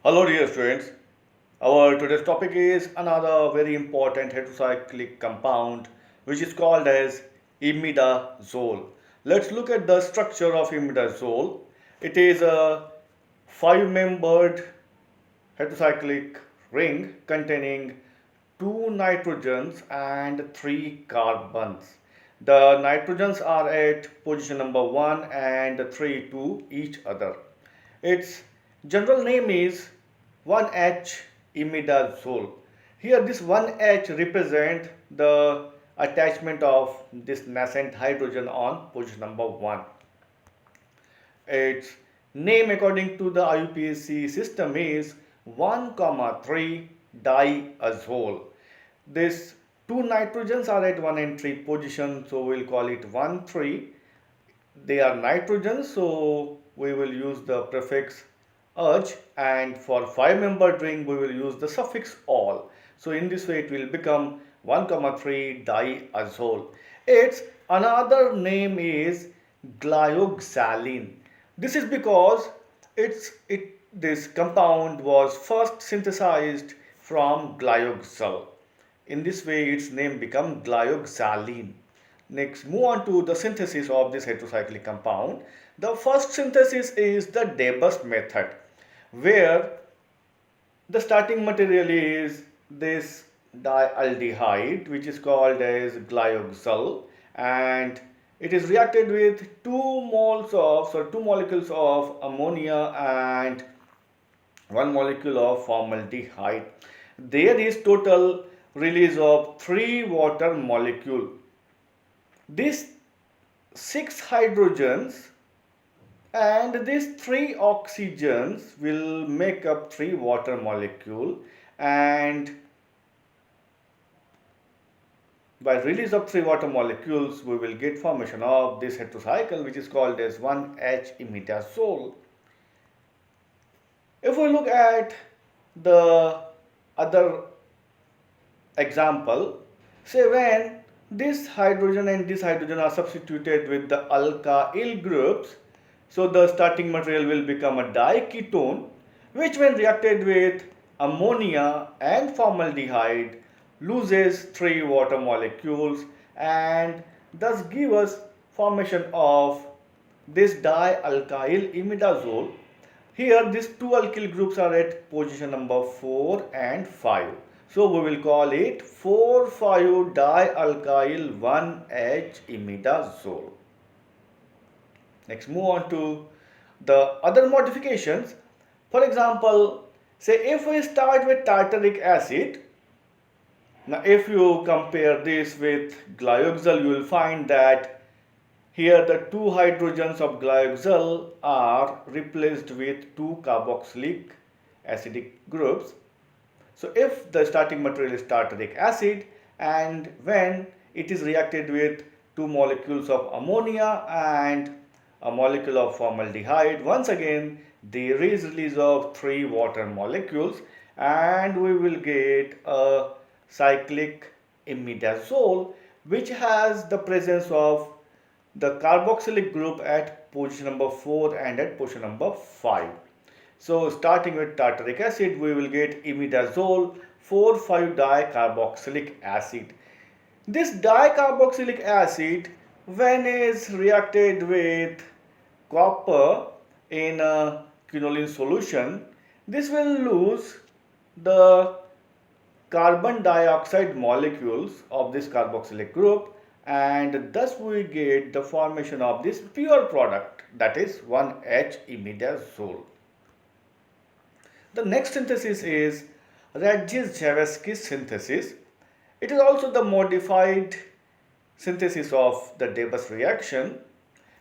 Hello, dear students. Our today's topic is another very important heterocyclic compound, which is called as imidazole. Let's look at the structure of imidazole. It is a five-membered heterocyclic ring containing two nitrogens and three carbons. The nitrogens are at position number 1 and 3 to each other. Its general name is 1H imidazole. Here this 1H represent the attachment of this nascent hydrogen on position number 1. Its name according to the IUPAC system is 1, 3 diazole. This two nitrogens are at 1 and 3 position, so we'll call it 1 3. They are nitrogens, so we will use the prefix "age", and for five-membered ring we will use the suffix "ol". So in this way it will become 1, 3 diazole. Its another name is glyoxalin. This is because this compound was first synthesized from glyoxal. In this way its name become glyoxalin. Next, move on to the synthesis of this heterocyclic compound. The first synthesis is the Debus method, where the starting material is this dialdehyde, which is called as glyoxal, and it is reacted with two molecules of ammonia and one molecule of formaldehyde. There is total release of three water molecule. These six hydrogens and these three oxygens will make up three water molecule, and by release of three water molecules we will get formation of this heterocycle, which is called as 1H imidazole. If we look at the other example, say when this hydrogen and this hydrogen are substituted with the alkyl groups, so the starting material will become a diketone, which when reacted with ammonia and formaldehyde loses three water molecules and thus give us formation of this dialkyl imidazole. Here these two alkyl groups are at position number 4 and 5. So we will call it 4,5-dialkyl 1H imidazole. Next, move on to the other modifications. For example, say if we start with tartaric acid. Now if you compare this with glyoxal, you will find that here the two hydrogens of glyoxal are replaced with two carboxylic acidic groups. So if the starting material is tartaric acid and when it is reacted with two molecules of ammonia and a molecule of formaldehyde, once again there is release of three water molecules and we will get a cyclic imidazole, which has the presence of the carboxylic group at position number 4 and at position number 5. So starting with tartaric acid, we will get imidazole 4,5-dicarboxylic acid. This dicarboxylic acid, when is reacted with copper in a quinoline solution, this will lose the carbon dioxide molecules of this carboxylic group, and thus we get the formation of this pure product, that is 1H imidazole. The next synthesis is Radzis-Zhavisky synthesis. It is also the modified synthesis of the Debus reaction.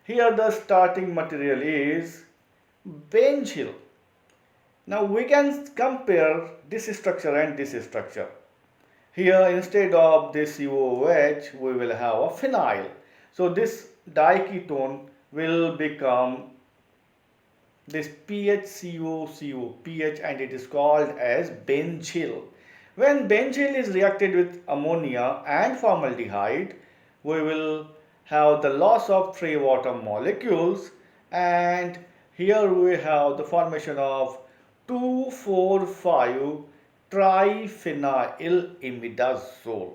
Here the starting material is benzyl. Now we can compare this structure and this structure. Here instead of this COOH we will have a phenyl. So this diketone will become this PHCOCO, PH, and it is called as benzyl. When benzyl is reacted with ammonia and formaldehyde, we will have the loss of three water molecules, and here we have the formation of 2,4,5 triphenyl imidazole.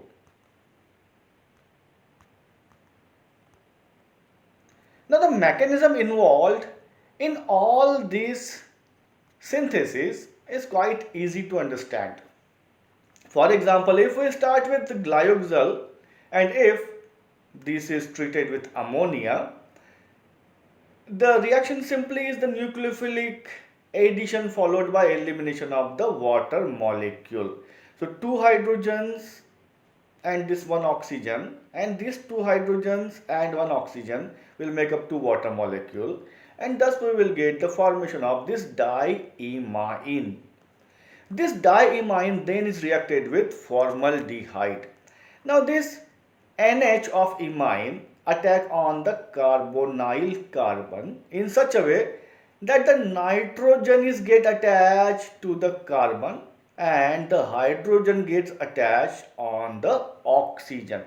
Now the mechanism involved in all these synthesis is quite easy to understand. For example, if we start with glyoxal and if this is treated with ammonia, the reaction simply is the nucleophilic addition followed by elimination of the water molecule. So two hydrogens and this one oxygen, and these two hydrogens and one oxygen will make up two water molecule, and thus we will get the formation of this diimine. This diimine then is reacted with formaldehyde. Now this NH of imine attack on the carbonyl carbon in such a way that the nitrogen is get attached to the carbon and the hydrogen gets attached on the oxygen.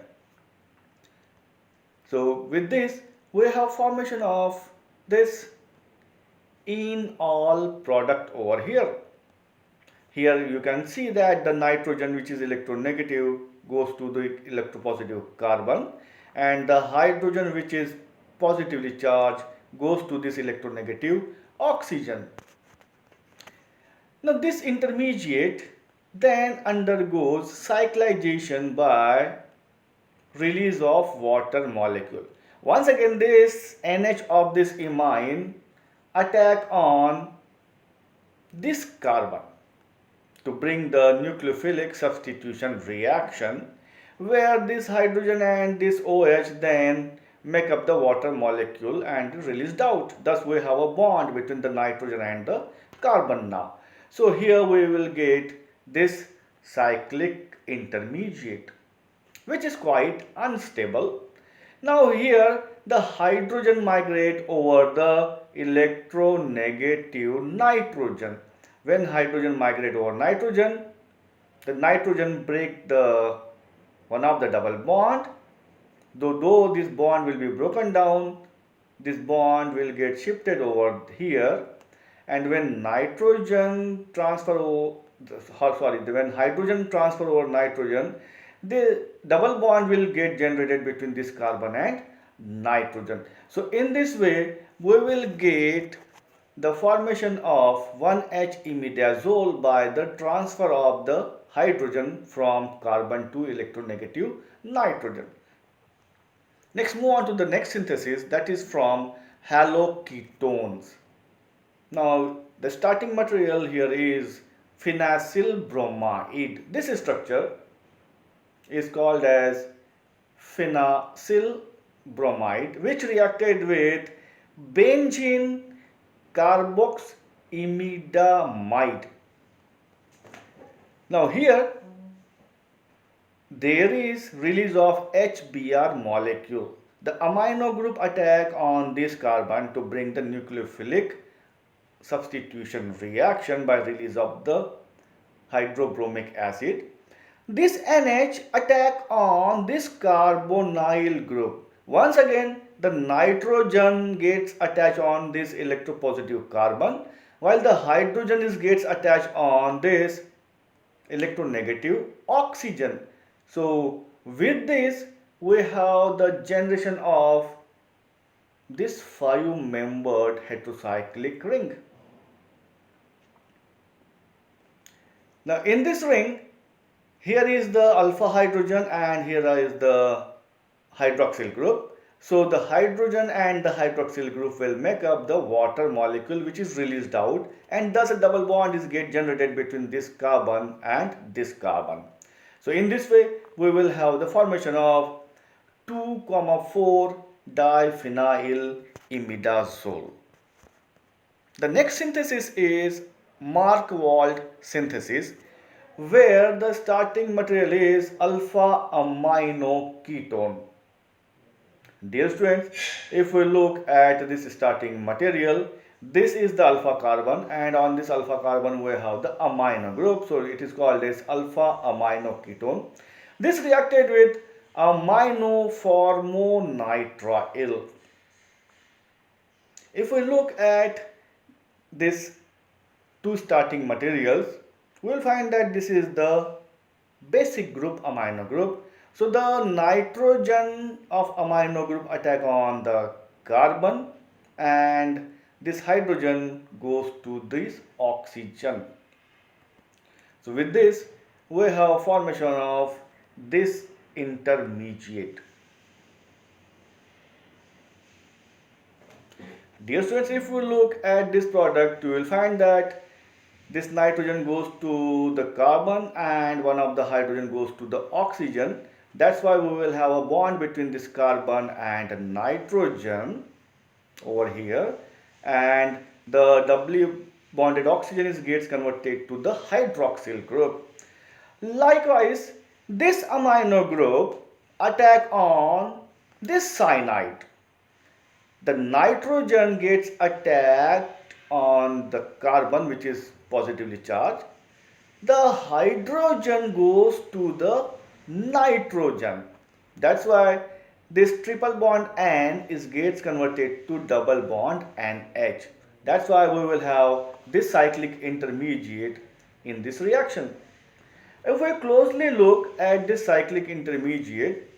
So with this we have formation of this enol product over here. Here you can see that the nitrogen, which is electronegative, goes to the electropositive carbon, and the hydrogen, which is positively charged, goes to this electronegative oxygen. Now this intermediate then undergoes cyclization by release of water molecule. Once again this NH of this imine attack on this carbon to bring the nucleophilic substitution reaction, where this hydrogen and this OH then make up the water molecule and released out. Thus we have a bond between the nitrogen and the carbon now. So here we will get this cyclic intermediate, which is quite unstable. Now here the hydrogen migrate over the electronegative nitrogen. When hydrogen migrate over nitrogen, the nitrogen break the one of the double bond. Though this bond will be broken down, this bond will get shifted over here, and when hydrogen transfer over nitrogen, the double bond will get generated between this carbon and nitrogen. So in this way we will get the formation of 1H imidazole by the transfer of the hydrogen from carbon to electronegative nitrogen. Next, move on to the next synthesis, that is from haloketones. Now the starting material here is phenacyl bromide. This structure is called as phenacyl bromide, which reacted with benzene carboximidamide. Now here there is release of HBr molecule. The amino group attack on this carbon to bring the nucleophilic substitution reaction by release of the hydrobromic acid. This NH attack on this carbonyl group. Once again the nitrogen gets attached on this electropositive carbon, while the hydrogen gets attached on this electronegative oxygen. So with this we have the generation of this 5-membered heterocyclic ring. Now in this ring, here is the alpha hydrogen and here is the hydroxyl group. So the hydrogen and the hydroxyl group will make up the water molecule which is released out, and thus a double bond is get generated between this carbon and this carbon. So in this way we will have the formation of 2,4 diphenyl imidazole. The next synthesis is Markowald synthesis, where the starting material is alpha amino ketone. Dear students, if we look at this starting material, this is the alpha carbon, and on this alpha carbon we have the amino group, so it is called as alpha amino ketone. This reacted with aminophenolnitrile. If we look at this two starting materials, we will find that this is the basic group amino group. So the nitrogen of amino group attack on the carbon, and this hydrogen goes to this oxygen. So with this we have formation of this intermediate. Dear students, if we look at this product, you will find that this nitrogen goes to the carbon and one of the hydrogen goes to the oxygen. That's why we will have a bond between this carbon and nitrogen over here, and the W bonded oxygen gets converted to the hydroxyl group. Likewise, this amino group attack on this cyanide. The nitrogen gets attacked on the carbon, which is positively charged. The hydrogen goes to the nitrogen. That's why this triple bond N gets converted to double bond NH. That's why we will have this cyclic intermediate in this reaction. If we closely look at this cyclic intermediate,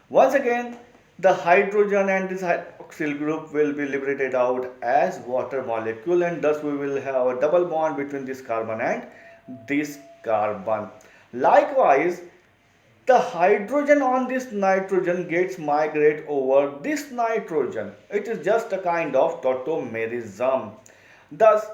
once again the hydrogen and this hydroxyl group will be liberated out as water molecule, and thus we will have a double bond between this carbon and this carbon. Likewise, the hydrogen on this nitrogen gets migrate over this nitrogen. It is just a kind of tautomerism. Thus,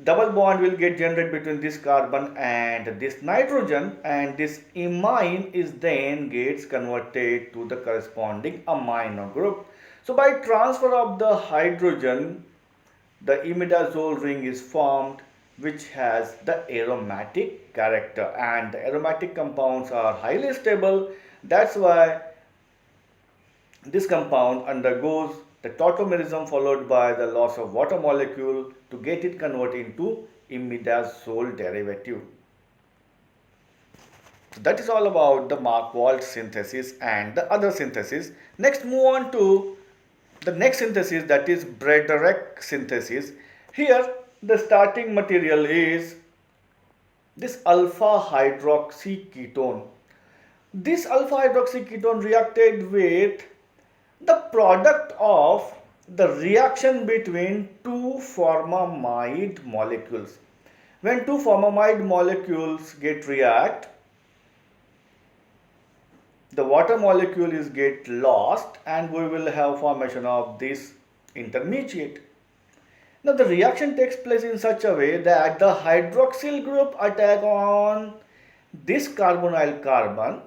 double bond will get generated between this carbon and this nitrogen, and this imine is then gets converted to the corresponding amino group. So by transfer of the hydrogen, the imidazole ring is formed, which has the aromatic character, and the aromatic compounds are highly stable. That's why this compound undergoes the tautomerism followed by the loss of water molecule to get it converted into imidazole derivative. So that is all about the Markov synthesis and the other synthesis. Next, move on to the next synthesis, that is Brederach synthesis. Here the starting material is this alpha hydroxy ketone. This alpha hydroxy ketone reacted with the product of the reaction between two formamide molecules. When two formamide molecules get react, the water molecule is get lost and we will have formation of this intermediate. Now the reaction takes place in such a way that the hydroxyl group attack on this carbonyl carbon.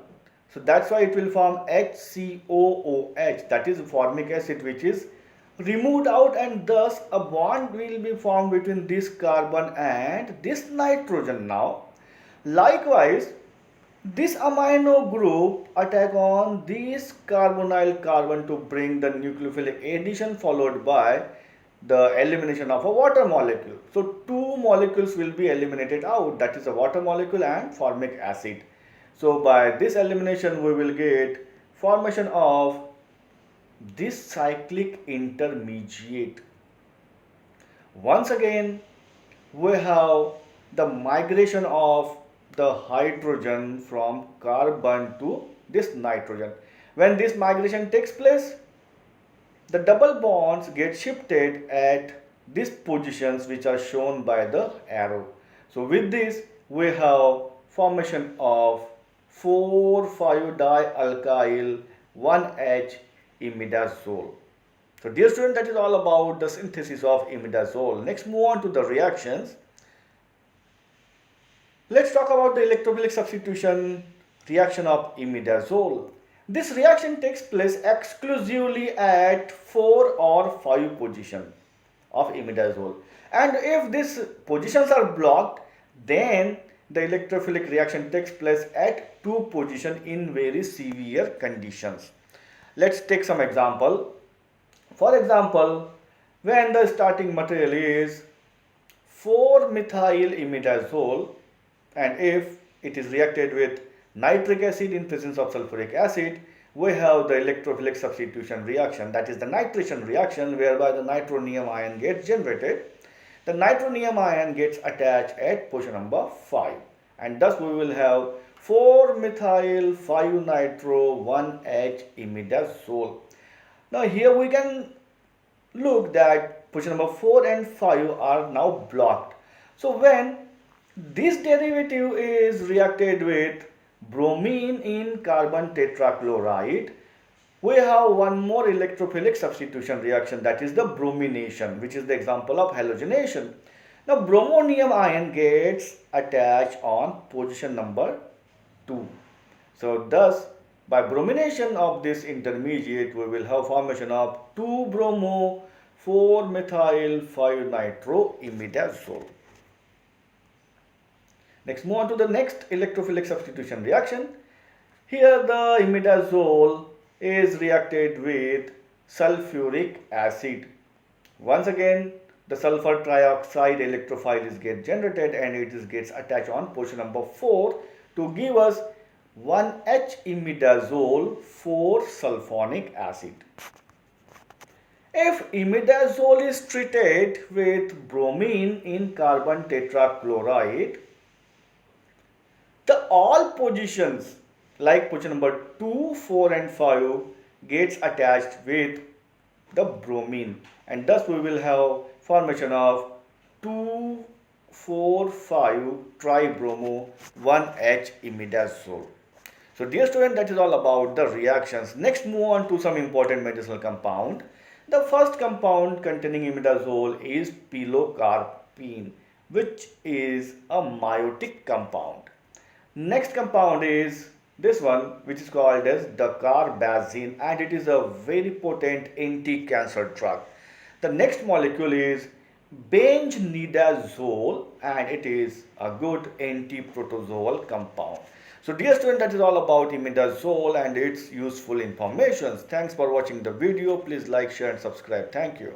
So that's why it will form HCOOH, that is formic acid, which is removed out, and thus a bond will be formed between this carbon and this nitrogen now. Likewise, this amino group attack on this carbonyl carbon to bring the nucleophilic addition followed by the elimination of a water molecule. So two molecules will be eliminated out, that is a water molecule and formic acid. So by this elimination we will get formation of this cyclic intermediate. Once again we have the migration of the hydrogen from carbon to this nitrogen. When this migration takes place, the double bonds get shifted at these positions which are shown by the arrow. So with this we have formation of 4,5-dialkyl 1H imidazole. So dear student, that is all about the synthesis of imidazole. Next, move on to the reactions. Let's talk about the electrophilic substitution reaction of imidazole. This reaction takes place exclusively at 4 or 5 position of imidazole, and if these positions are blocked, then the electrophilic reaction takes place at 2 position in very severe conditions. Let's take some example. For example, when the starting material is 4-methyl imidazole, and if it is reacted with nitric acid in presence of sulfuric acid, we have the electrophilic substitution reaction, that is the nitration reaction, whereby the nitronium ion gets generated. the nitronium ion gets attached at position number 5, and thus we will have 4-methyl 5-nitro 1H imidazole. Now here we can look that position number 4 and 5 are now blocked. So when this derivative is reacted with bromine in carbon tetrachloride, we have one more electrophilic substitution reaction, that is the bromination, which is the example of halogenation. Now bromonium ion gets attached on position number 2. So thus by bromination of this intermediate we will have formation of 2-bromo 4-methyl 5-nitro imidazole. Next, move on to the next electrophilic substitution reaction. Here the imidazole is reacted with sulfuric acid. Once again the sulfur trioxide electrophile is get generated and it is gets attached on position number 4 to give us 1H imidazole 4-sulfonic acid. If imidazole is treated with bromine in carbon tetrachloride, the all positions like position number 2, 4 and 5 gets attached with the bromine, and thus we will have formation of 2, 4, 5 tribromo 1H imidazole. So dear student, that is all about the reactions. Next, move on to some important medicinal compound. The first compound containing imidazole is pilocarpine, which is a meiotic compound. Next compound is this one, which is called as dacarbazine, and it is a very potent anti-cancer drug. The next molecule is benznidazole, and it is a good anti-protozoal compound. So dear student, that is all about imidazole and its useful information. Thanks for watching the video. Please like, share and subscribe. Thank you.